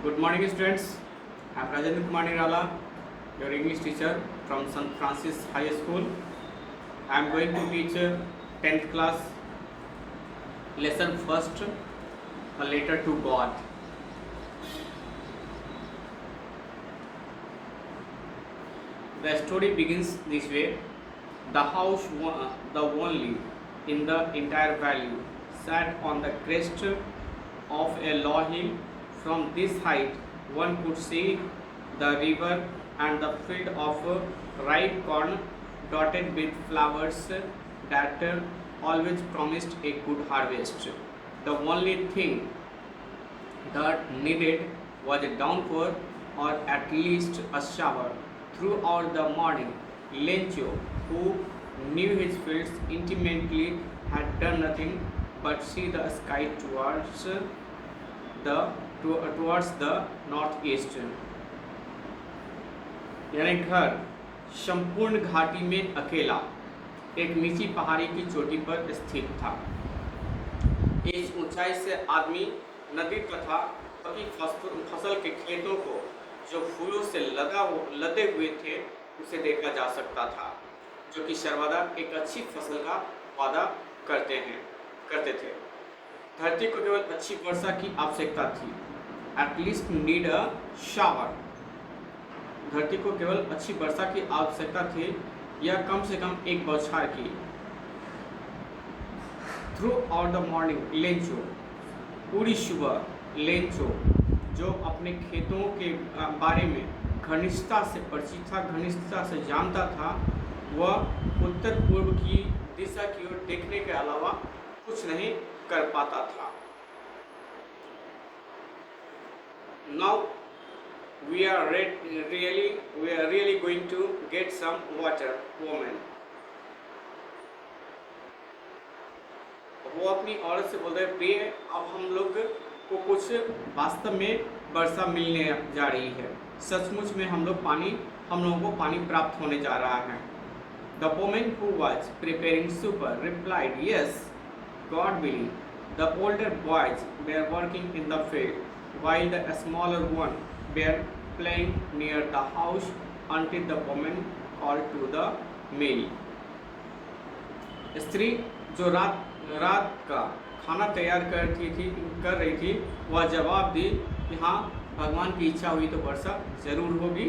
Good morning, students. I am Rajendra Kumar Nirala, your English teacher from St. Francis High School. I am going to teach 10th class lesson first, a letter to God. The story begins this way. The house, the only in the entire valley, sat on the crest of a low hill. From this height, one could see the river and the field of ripe corn dotted with flowers that always promised a good harvest. The only thing that needed was a downpour or at least a shower. Throughout the morning, Lencho, who knew his fields intimately, had done nothing but see the sky towards the northeast. यानी घर संपूर्ण घाटी में अकेला एक नीची पहाड़ी की चोटी पर स्थित था। इस ऊंचाई से आदमी नदी तथा पकी फसल के खेतों को जो फूलों से लदे हुए थे उसे देखा जा सकता था, जो कि सर्वदा एक अच्छी फसल का वादा करते थे। धरती को केवल अच्छी वर्षा की आवश्यकता थी, एटलीस्ट नीड अ शावर। धरती को केवल अच्छी वर्षा की आवश्यकता थी या कम से कम एक बौछार की। Through out the morning Lencho, पूरी सुबह लेंचो जो अपने खेतों के बारे में घनिष्ठता से परिचित था, घनिष्ठता से जानता था, वह उत्तर पूर्व की दिशा की ओर देखने के अलावा कुछ नहीं कर पाता था। Now we are really going to get some water, woman. वो अपनी औरत से बोलते हैं, प्रिय अब हम लोग को कुछ वास्तव में वर्षा मिलने जा रही है। सचमुच में हम लोगों को पानी प्राप्त होने जा रहा है। The woman who was preparing supper replied, yes, God willing. The older boys were working in the field, while the smaller one were playing near the house until the woman called to the meal. स्त्री जो रात का खाना तैयार कर रही थी, वह जवाब दी कि हाँ, भगवान की इच्छा हुई तो वर्षा जरूर होगी।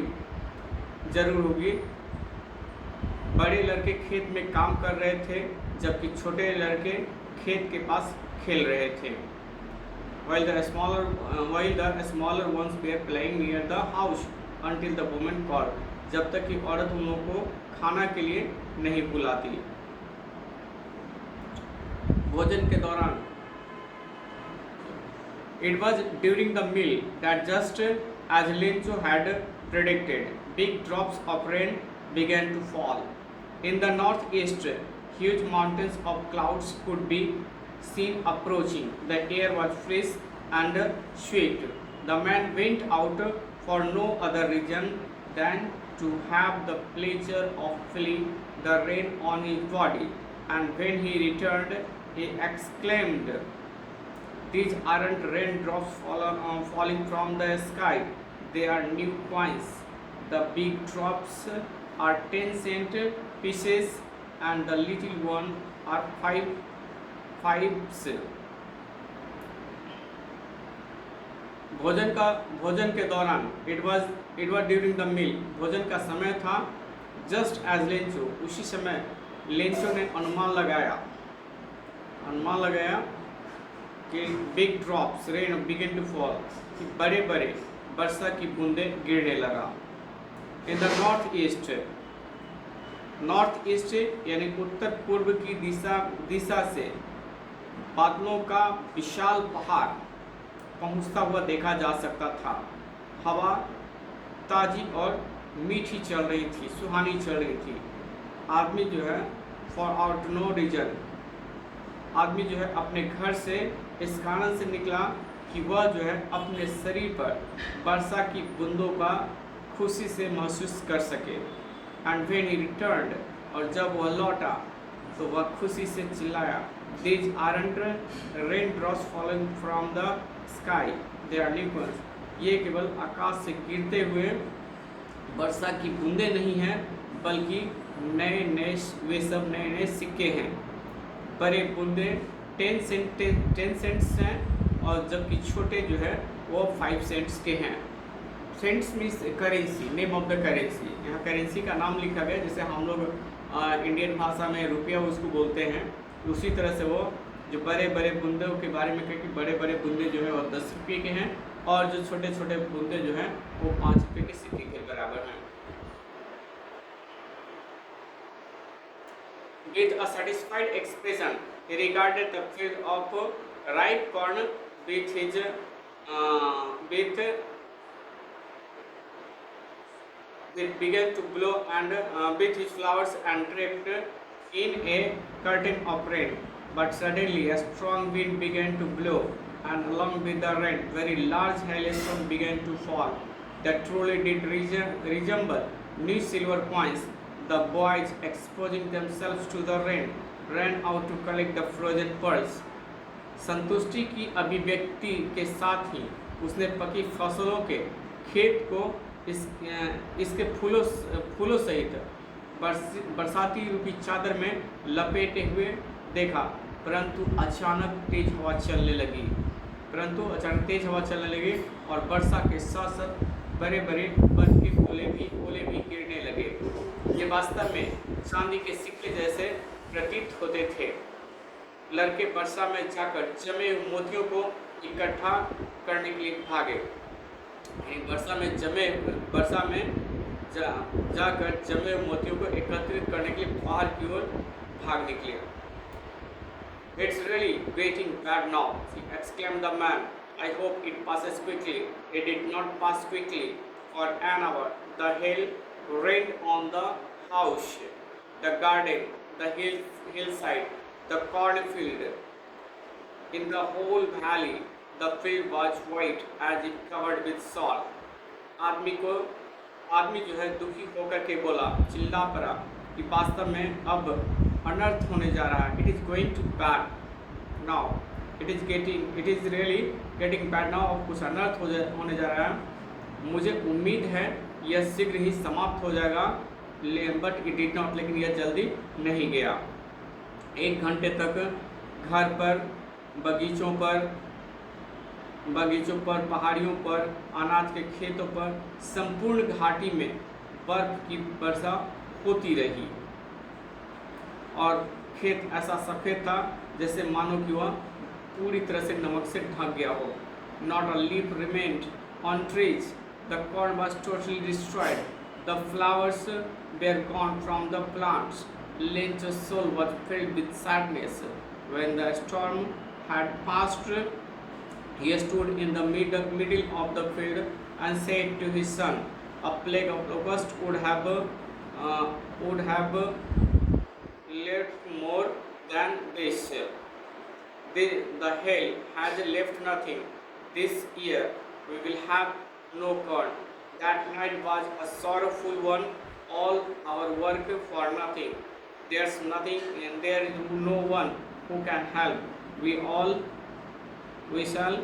बड़े लड़के खेत में काम कर रहे थे, जबकि छोटे लड़के खेत के पास खेल रहे थे। While the smaller ones were playing near the house until the woman called. जब तक कि औरत उन लोगों को खाना के लिए नहीं बुलाती। भोजन के दौरान It was during the meal that just as Lencho had predicted, big drops of rain began to fall. In the northeast, huge mountains of clouds could be seen approaching. The air was fresh and sweet. The man went out for no other reason than to have the pleasure of feeling the rain on his body. And when he returned, he exclaimed, these aren't raindrops falling from the sky, they are new coins. The big drops are 10-cent pieces and the little one are 5 भोजन के दौरान it was during the meal, भोजन का समय था। Just as Lencho, उसी समय Lencho ने अनुमान लगाया कि big drops rain begin to fall, कि बड़े बड़े वर्षा की बूंदें गिरने लगा। इन द नॉर्थ ईस्ट यानी उत्तर पूर्व की दिशा से बादलों का विशाल पहाड़ पहुंचता हुआ देखा जा सकता था। हवा ताजी और मीठी चल रही थी, सुहानी चल रही थी। आदमी जो है फॉर आउट नो रीजन, आदमी जो है अपने घर से इस कारण से निकला कि वह जो है अपने शरीर पर वर्षा की बूंदों का खुशी से महसूस कर सके। एंड व्हेन ही रिटर्न्ड, और जब वह लौटा तो वह खुशी से चिल्लाया, these aren't raindrops falling from the sky, they are new ones. ये केवल आकाश से गिरते हुए वर्षा की बूंदें नहीं हैं, बल्कि नए नए वे सब नए नए सिक्के हैं। बड़े बूंदे 10 सेंट्स हैं, और जबकि छोटे जो है वो 5 सेंट्स के हैं। Cents means currency, name of the currency. यहाँ करेंसी का नाम लिखा गया, जैसे हम लोग इंडियन भाषा में रुपया उसको बोलते हैं, उसी तरह से वो जो बड़े बड़े बूंदों के बारे में कहे कि बड़े बड़े बूंदे जो है वो 10 रुपये के हैं, और जो छोटे छोटे बूंदे जो हैं वो 5 रुपये के सिक्के के बराबर हैं। With a satisfied expression, he regarded the field of ripe corn with his it began to blow and with his flowers and draped in a curtain of rain. But suddenly a strong wind began to blow, and along with the rain, very large hailstones began to fall that truly did resemble new silver coins. The boys, exposing themselves to the rain, ran out to collect the frozen pearls. संतुष्टि की अभिव्यक्ति के साथ ही उसने पकी फसलों के खेत को इसके फूलों सहित बरसाती रूपी चादर में लपेटे हुए देखा। परंतु अचानक तेज हवा चलने लगी और वर्षा के साथ साथ बड़े बड़े बर्फ के ओले भी गिरने लगे। ये वास्तव में चांदी के सिक्के जैसे प्रतीत होते थे। लड़के वर्षा में जाकर जमे मोतियों को इकट्ठा करने के लिए भागे। वर्षा में जाकर जमे मोतियों को एकत्रित करने के लिए बाहर की ओर भाग निकले। It's really getting bad now, exclaimed the man. I hope it passes quickly. It did not pass quickly. For an hour, the hail rained on the house, the garden, the hillside, the cornfield. In the whole valley, the field was white as if covered with salt. आदमी जो है दुखी होकर के बोला, चिल्ला पड़ा कि वास्तव में अब अनर्थ होने जा रहा है। It is going to bad now. It is really getting bad now. अब कुछ अनर्थ होने जा रहा है। मुझे उम्मीद है यह शीघ्र ही समाप्त हो जाएगा, बट इट डिड नॉट, लेकिन यह जल्दी नहीं गया। 1 घंटे तक घर पर, बगीचों पर, पहाड़ियों पर, अनाज के खेतों पर, संपूर्ण घाटी में बर्फ की वर्षा होती रही, और खेत ऐसा सफ़ेद था जैसे मानो कि वह पूरी तरह से नमक से ढक गया हो। Not a leaf remained on trees. The corn was totally destroyed. The flowers were gone from the plants. Lencho's soul was filled with sadness. When the storm had passed, he stood in the middle of the field and said to his son, "A plague of locusts would have left more than this. The hail has left nothing. This year we will have no corn." That night was a sorrowful one, all our work for nothing. There's nothing, and there is no one who can help. We shall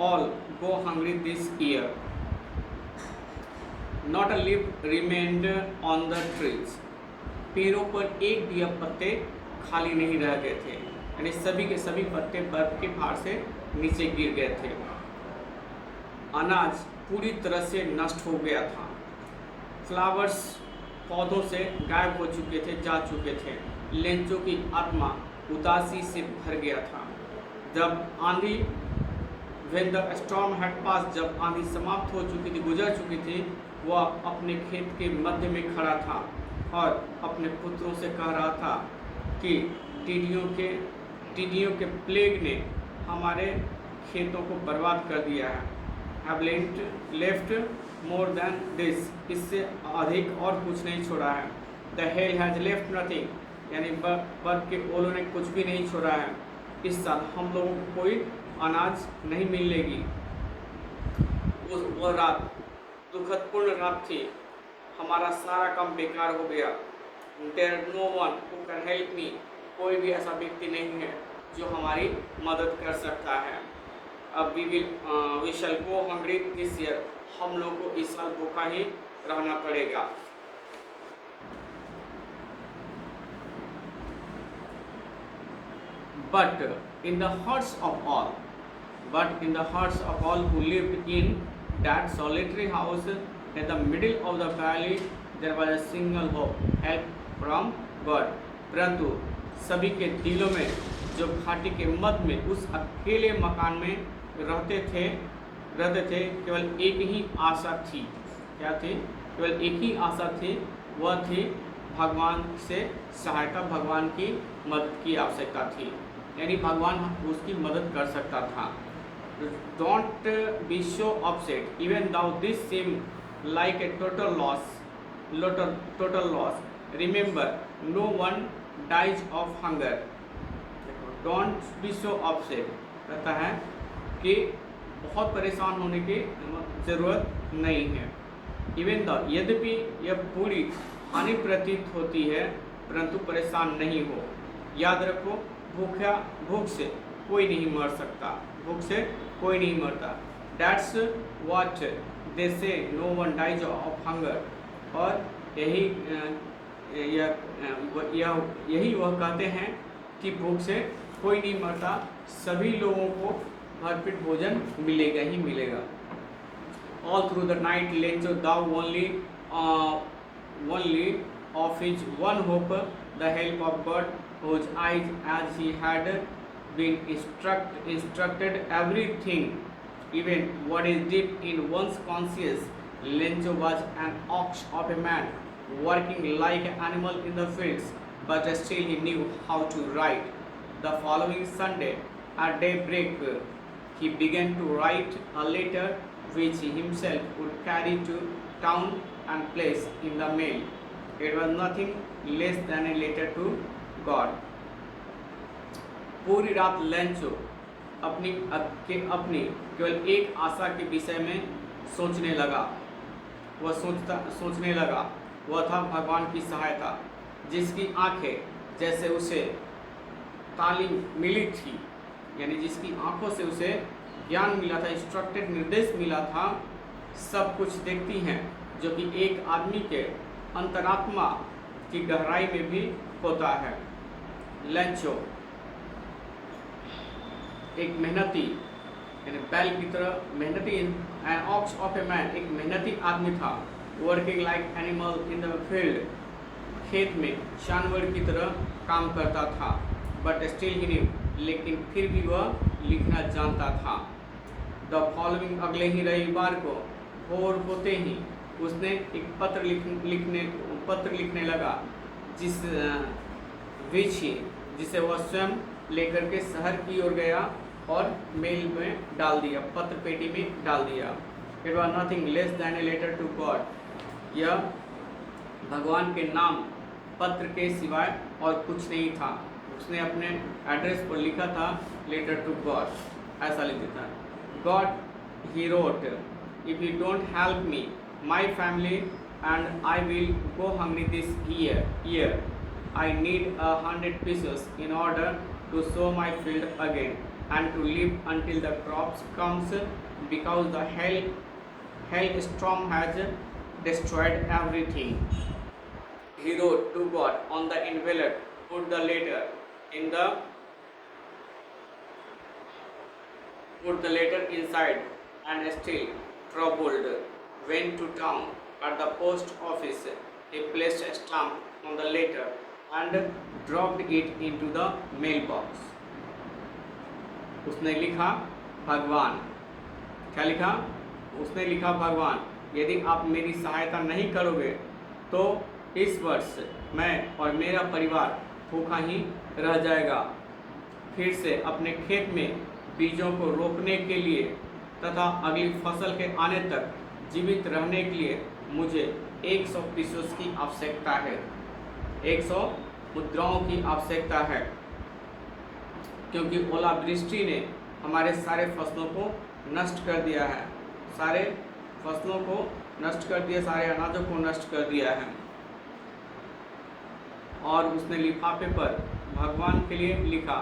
all go hungry this year. Not a leaf remained on the trees. पेड़ों पर एक भी अब पत्ते खाली नहीं रह गए थे, यानी सभी के सभी पत्ते बर्फ के भार से नीचे गिर गए थे। अनाज पूरी तरह से नष्ट हो गया था। फ्लावर्स पौधों से गायब हो चुके थे, जा चुके थे। लेंचों की आत्मा उदासी से भर गया था। जब आंधी when the storm had passed, जब आंधी समाप्त हो चुकी थी, गुजर चुकी थी, वह अपने खेत के मध्य में खड़ा था और अपने पुत्रों से कह रहा था कि टिड्डियों के प्लेग ने हमारे खेतों को बर्बाद कर दिया है। Have left more than this, इससे अधिक और कुछ नहीं छोड़ा है। The hail has left nothing, यानी बर्फ के ओलों ने कुछ भी नहीं छोड़ा है। इस साल हम लोगों को कोई अनाज नहीं मिलेगी। वह रात दुखदपूर्ण रात थी। हमारा सारा काम बेकार हो गया। There is no one who can help me, कोई भी ऐसा व्यक्ति नहीं है जो हमारी मदद कर सकता है। अब we shall go hungry this year, हम लोग को इस साल भूखा ही रहना पड़ेगा। But in the hearts of all, who lived in that solitary house in the middle of the valley, there was a single hope, help from God. परंतु सभी के दिलों में, जो घाटी के मध्य में उस अकेले मकान में रहते थे, केवल एक ही आशा थी। क्या थी? केवल एक ही आशा थी, वह थी भगवान से सहायता, भगवान की मदद की आवश्यकता थी, यानी भगवान उसकी मदद कर सकता था। Don't be so upset even though this seem like a total loss, remember no one dies of hunger. Don't be so upset कहता है कि बहुत परेशान होने की ज़रूरत नहीं है। इवन द यद्यपि यह पूरी हानि प्रतीत होती है, परंतु परेशान नहीं हो। याद रखो, भूख से कोई नहीं मर सकता, भूख से कोई नहीं मरता। That's what they say, no one dies of hunger। और यही वह कहते हैं कि भूख से कोई नहीं मरता, सभी लोगों को भरपेट भोजन मिलेगा ही मिलेगा। All through the night Lencho thou only of his one hope, the help of God, whose eyes as he had been instructed everything, even what is deep in one's conscience. Lencho was an ox of a man, working like an animal in the fields, but still he knew how to write. The following Sunday at daybreak he began to write a letter which he himself would carry to town and place in the mail. It was nothing less than a letter to God। पूरी रात Lencho अपनी केवल एक आशा के विषय में सोचने लगा। वह था भगवान की सहायता, जिसकी आंखें जैसे उसे तालीम मिली थी, यानी जिसकी आंखों से उसे ज्ञान मिला था, इंस्ट्रक्टेड निर्देश मिला था, सब कुछ देखती हैं, जो कि एक आदमी के अंतरात्मा की गहराई में भी होता है। लेंचो एक मेहनती, यानी बैल की तरह मेहनती, an ox of a man, एक मेहनती आदमी था। Working like animal in the field, खेत में जानवर की तरह काम करता था। बट स्टिल ही न्यू, लेकिन फिर भी वह लिखना जानता था। द फॉलोइंग, अगले ही रविवार को भोर होते ही उसने एक पत्र लिखने लगा, जिसे वह स्वयं लेकर के शहर की ओर गया और मेल में डाल दिया, पत्र पेटी में डाल दिया। It was nothing less than a letter to God. यह भगवान के नाम पत्र के सिवाय और कुछ नहीं था। उसने अपने एड्रेस पर लिखा था लेटर टू गॉड, ऐसा लिखा था। God he wrote, if you don't help me my family and I will go hungry this year. I need 100 pieces in order to sow my field again and to live until the crops comes, because the hailstorm has destroyed everything. He wrote to God on the envelope, put the letter inside, and still troubled, went to town. At the post office he placed a stamp on the letter and dropped it into the mailbox। उसने लिखा भगवान, क्या लिखा? उसने लिखा भगवान, यदि आप मेरी सहायता नहीं करोगे तो इस वर्ष मैं और मेरा परिवार भूखा ही रह जाएगा। फिर से अपने खेत में बीजों को रोपने के लिए तथा अगली फसल के आने तक जीवित रहने के लिए मुझे 100 पीसों की आवश्यकता है, 100 मुद्राओं की आवश्यकता है, क्योंकि ओलावृष्टि ने हमारे सारे फसलों को नष्ट कर दिया है, सारे फसलों को नष्ट कर दिया, सारे अनाजों को नष्ट कर दिया है। और उसने लिफाफे पर भगवान के लिए लिखा,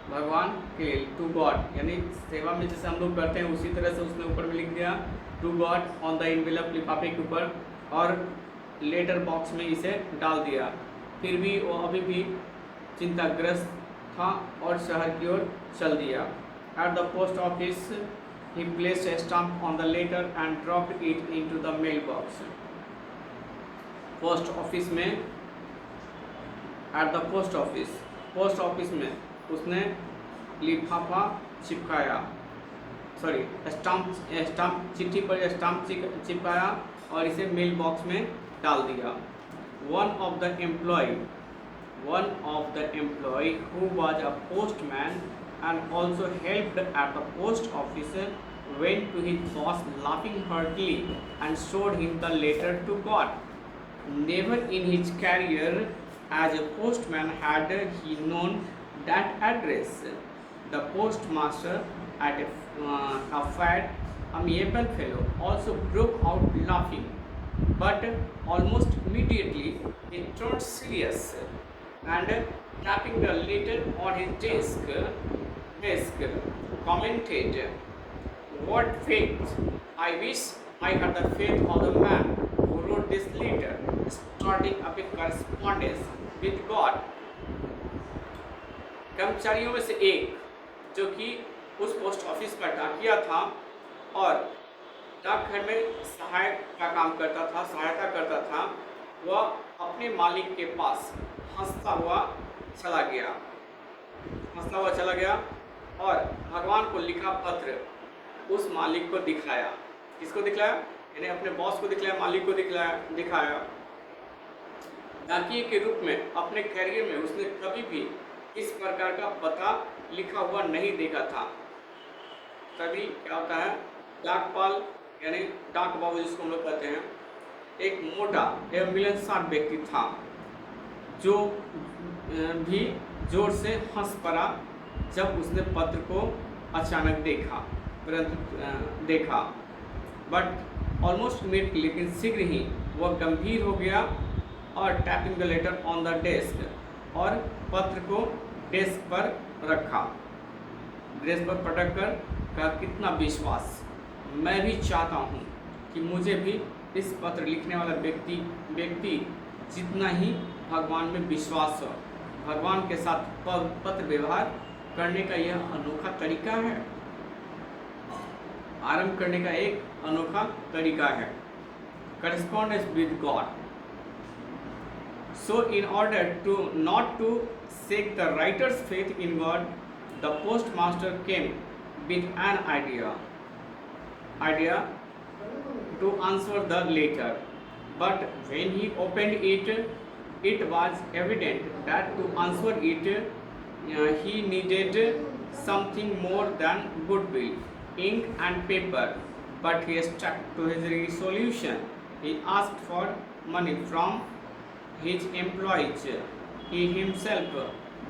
भगवान के लिए, टू गॉड, यानी सेवा में जैसे हम लोग करते हैं उसी तरह से उसने ऊपर में लिख दिया to God on the envelope, लिफाफे के ऊपर, और लेटर बॉक्स में इसे डाल दिया। फिर भी वो अभी भी चिंताग्रस्त था और शहर की ओर चल दिया। At the post office he placed a stamp on the letter and dropped it into the mailbox. Post office में, एट द पोस्ट ऑफिस में उसने लिफाफा चिपकाया, सॉरी स्टाम्प चिट्ठी पर स्टाम्प चिपकाया और इसे मेल बॉक्स में डाल दिया। One of the employ who was a postman and also helped at the post office went to his boss laughing heartily and showed him the letter to God. Never in his career as a postman had he known that address. The postmaster, at a fat, amiable fellow, also broke out laughing, but almost immediately he turned serious and tapping the letter on his desk, commented, "What faith! I wish I had the faith of the man who wrote this letter, starting up a correspondence with God." कर्मचारियों में से एक, जो कि उस post office का डाकिया था और डाकघर में सहायता करता था, वह अपने मालिक के पास हंसता हुआ चला गया और भगवान को लिखा पत्र उस मालिक को दिखाया। किसको दिखलाया? यानी अपने बॉस को दिखलाया, मालिक को दिखाया। डाकिये के रूप में अपने करियर में उसने कभी भी इस प्रकार का पता लिखा हुआ नहीं देखा था। तभी क्या होता है, डाकपाल यानी डाक बाबू जिसको हम लोग कहते हैं, एक मोटा एवं मिलनसार व्यक्ति था जो भी जोर से हंस पड़ा जब उसने पत्र को अचानक देखा, बट ऑलमोस्ट इमीडिएटली, लेकिन शीघ्र ही वह गंभीर हो गया और tapping the later on the desk, और पत्र को डेस्क पर रखा, डेस्क पर पटक कर कहा, कितना विश्वास! मैं भी चाहता हूँ कि मुझे भी इस पत्र लिखने वाला व्यक्ति जितना ही भगवान में विश्वास हो। भगवान के साथ पत्र व्यवहार करने का यह अनोखा तरीका है, आरंभ करने का एक अनोखा तरीका है। Correspondence with God. So in order to not to shake the writer's faith in God, the postmaster came with an idea to answer the letter. But when he opened it, it was evident that to answer it, he needed something more than goodwill, ink and paper. But he stuck to his resolution. He asked for money from his employees. He himself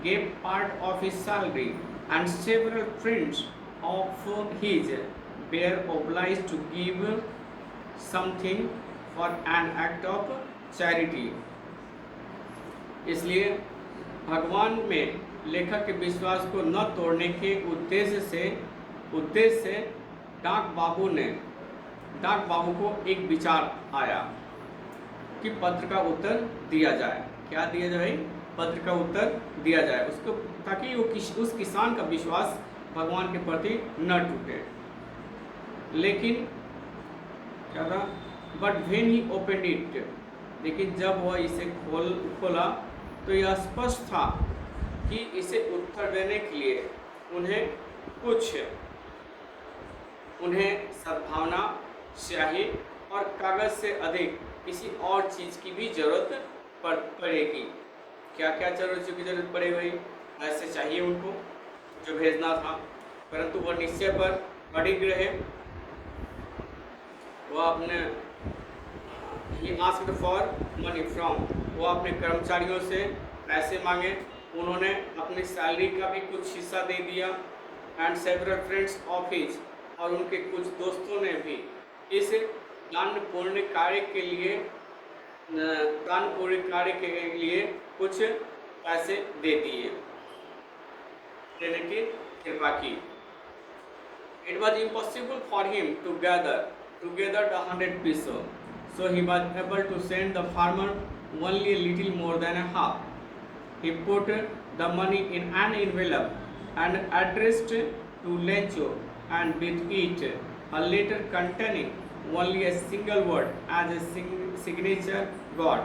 gave part of his salary, and several friends of his were obliged to give something for an act of charity. इसलिए भगवान में लेखक के विश्वास को न तोड़ने के उद्देश्य से डाक बाबू को एक विचार आया कि पत्र का उत्तर दिया जाए। क्या दिया जाए? पत्र का उत्तर दिया जाए उसको, ताकि उस किसान का विश्वास भगवान के प्रति न टूटे। लेकिन क्या था? But when he opened it, लेकिन जब वह इसे खोला तो यह स्पष्ट था कि इसे उत्तर देने के लिए उन्हें सद्भावना, स्याही और कागज से अधिक किसी और चीज़ की भी जरूरत पड़ेगी। क्या क्या चीज़ की जरूरत पड़ेगी? ऐसे चाहिए उनको जो भेजना था, परंतु वह निश्चय पर अड़िग रहे। वह अपने he asked for money from, वो अपने कर्मचारियों से पैसे मांगे, उन्होंने अपनी सैलरी का भी कुछ हिस्सा दे दिया। And several friends of his, और उनके कुछ दोस्तों ने भी इस दानपूर्ण कार्य के लिए कुछ पैसे दे दिए। देने की कृपा की। It was impossible for him to gather together the 100 peso, so he was able to send the farmer only a little more than a half. He put the money in an envelope and addressed to Lencho, and with it a letter containing only a single word as a signature God.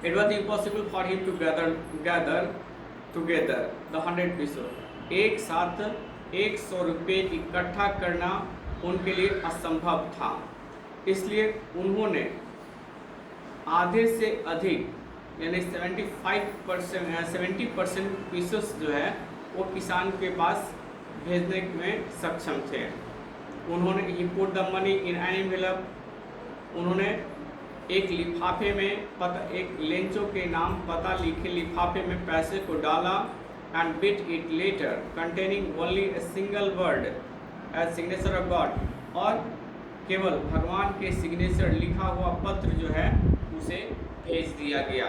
It was impossible for him to gather together the 100 peso. एक साथ 100 रुपये इकट्ठा करना उनके लिए असंभव था, इसलिए उन्होंने आधे से अधिक यानी 70% पीसेस जो है वो किसान के पास भेजने में सक्षम थे। उन्होंने he put the money in an envelope, उन्होंने एक लिफाफे में एक लेंचो के नाम पता लिखे लिफाफे में पैसे को डाला and with it letter containing only a single word as signature of God, और केवल भगवान के सिग्नेचर लिखा हुआ पत्र जो है उसे भेज दिया गया,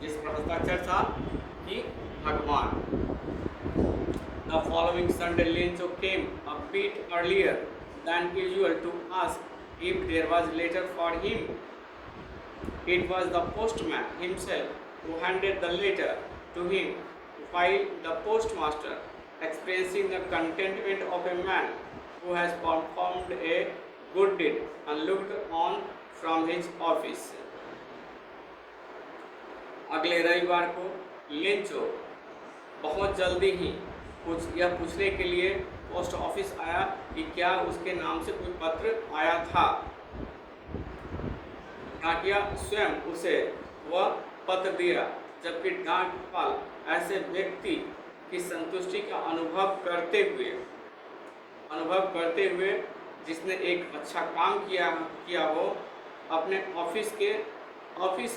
जिस पर हस्ताक्षर था कि भगवान। The following Sunday, Lencho came a bit earlier than usual to ask if there was a letter for him. It was the postman himself who handed the letter to him, while the postmaster, experiencing the contentment of a man who has performed a good deed and looked on from his office. अगले रविवार को Lencho बहुत जल्दी ही यह पूछने के लिए post office आया कि क्या उसके नाम से कोई पत्र आया था। डाकिया स्वयं उसे वह पत्र दिया, जबकि डाकपाल ऐसे व्यक्ति की संतुष्टि का अनुभव करते हुए जिसने एक अच्छा काम किया हो, अपने ऑफिस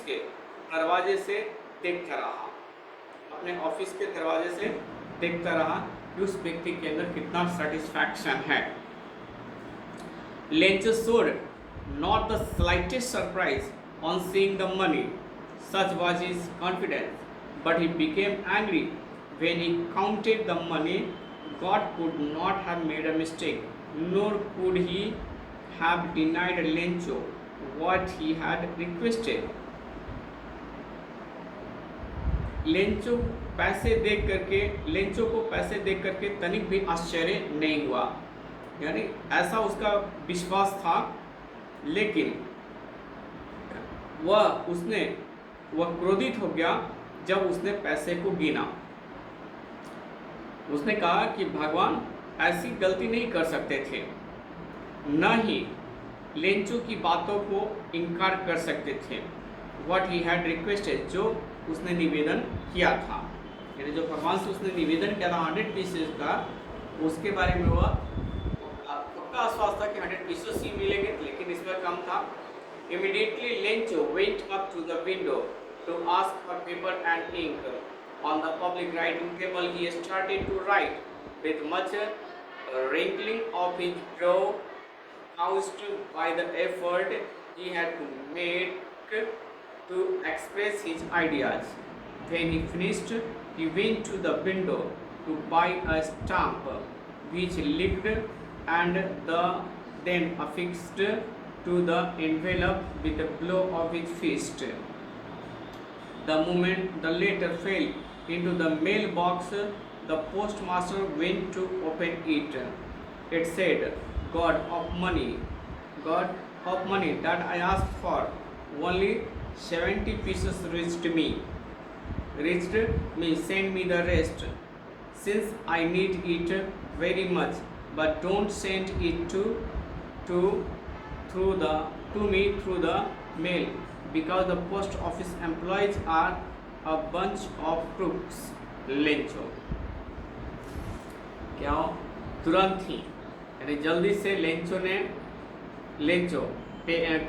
के दरवाजे से देखता रहा कि उस व्यक्ति के अंदर कितना सेटिस्फैक्शन है। Lencho showed not the slightest surprise on seeing the money, such was his confidence, but he became angry when he counted the money. God could not have made a mistake, nor could he have denied Lencho what he had requested. Lencho को पैसे देख करके तनिक भी आश्चर्य नहीं हुआ, यानी ऐसा उसका विश्वास था, लेकिन वह क्रोधित हो गया जब उसने पैसे को गिना। उसने कहा कि भगवान ऐसी गलती नहीं कर सकते थे, न ही लेंचो की बातों को इनकार कर सकते थे। What he had requested, जो उसने निवेदन किया था, यानी जो भगवान से उसने निवेदन किया था 100 पीसेस का, उसके बारे में वह पक्का आश्वास था कि 100 पीसेस ही मिलेंगे, लेकिन इसमें कम था। Immediately Lencho went up to the window to ask for paper and ink. On the public writing table he started to write with much wrinkling of his brow, caused by the effort he had to make to express his ideas. When he finished, he went to the window to buy a stamp, which licked and then affixed to the envelope with a blow of his fist. The moment the letter fell into the mailbox, the postmaster went to open it. It said, God of money that I asked for, only 70 pieces reached me. Send me the rest, since I need it very much, but don't send it to me through the mail, because the post office employees are a bunch of crooks. Lencho क्या तुरंत ही यानी जल्दी से Lencho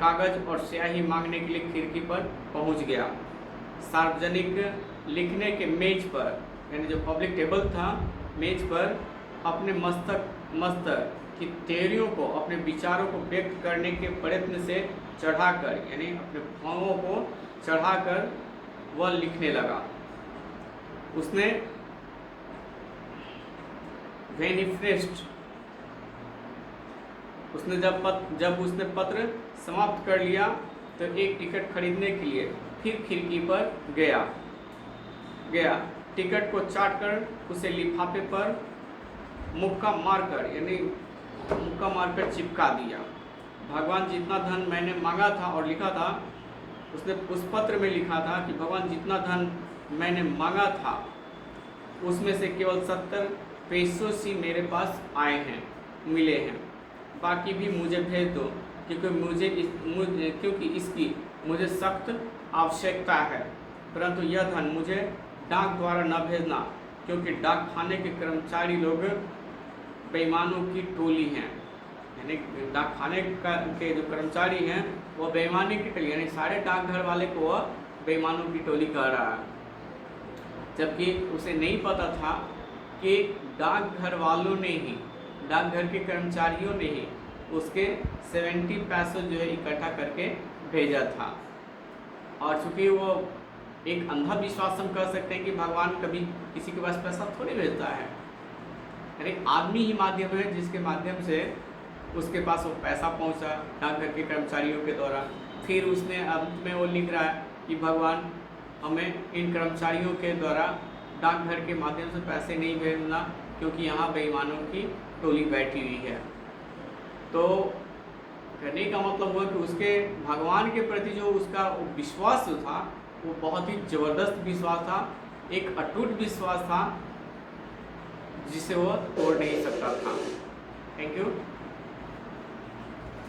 कागज और स्याही मांगने के लिए खिड़की पर पहुंच गया। सार्वजनिक लिखने के मेज पर, यानी जो पब्लिक टेबल था, मेज पर अपने मस्तक की थ्योरियों को, अपने विचारों को व्यक्त करने के प्रयत्न से चढ़ाकर, यानी अपने भावों को चढ़ाकर वह लिखने लगा। उसने वेनिफ्रेस्ट उसने जब उसने पत्र समाप्त कर लिया तो एक टिकट खरीदने के लिए फिर खिड़की पर गया टिकट को चाट कर उसे लिफाफे पर मुक्का मारकर चिपका दिया। भगवान जितना धन मैंने मांगा था और लिखा था, उसने उस पत्र में लिखा था कि भगवान जितना धन मैंने मांगा था उसमें से केवल 70 पैसों ही मेरे पास मिले हैं, बाकी भी मुझे भेज दो क्योंकि इसकी मुझे सख्त आवश्यकता है। परंतु यह धन मुझे डाक द्वारा न भेजना, क्योंकि डाक खाने के कर्मचारी लोग बेईमानों की टोली हैं। यानी डाक खाने के जो कर्मचारी हैं वो बेईमानी की टोली, यानी सारे डाकघर वाले को वह बेईमानों की टोली कह रहा है, जबकि उसे नहीं पता था कि डाकघर वालों ने ही, डाकघर के कर्मचारियों ने ही उसके 70 पैसे जो है इकट्ठा करके भेजा था। और चूंकि वो एक अंधा विश्वास हम कह सकते हैं कि भगवान कभी किसी के पास पैसा थोड़ी भेजता है, यानी आदमी ही माध्यम है जिसके माध्यम से उसके पास वो पैसा पहुंचा डाकघर के कर्मचारियों के द्वारा। फिर उसने अंत में वो लिख रहा है कि भगवान हमें इन कर्मचारियों के द्वारा डाकघर के माध्यम से पैसे नहीं भेजना, क्योंकि यहाँ बेईमानों की टोली बैठी हुई है। तो कहने का मतलब हुआ कि उसके भगवान के प्रति जो उसका विश्वास था वो बहुत ही ज़बरदस्त विश्वास था, एक अटूट विश्वास था जिसे वो तोड़ नहीं सकता था। Thank you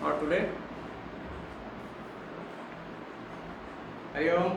for today. Hari Om.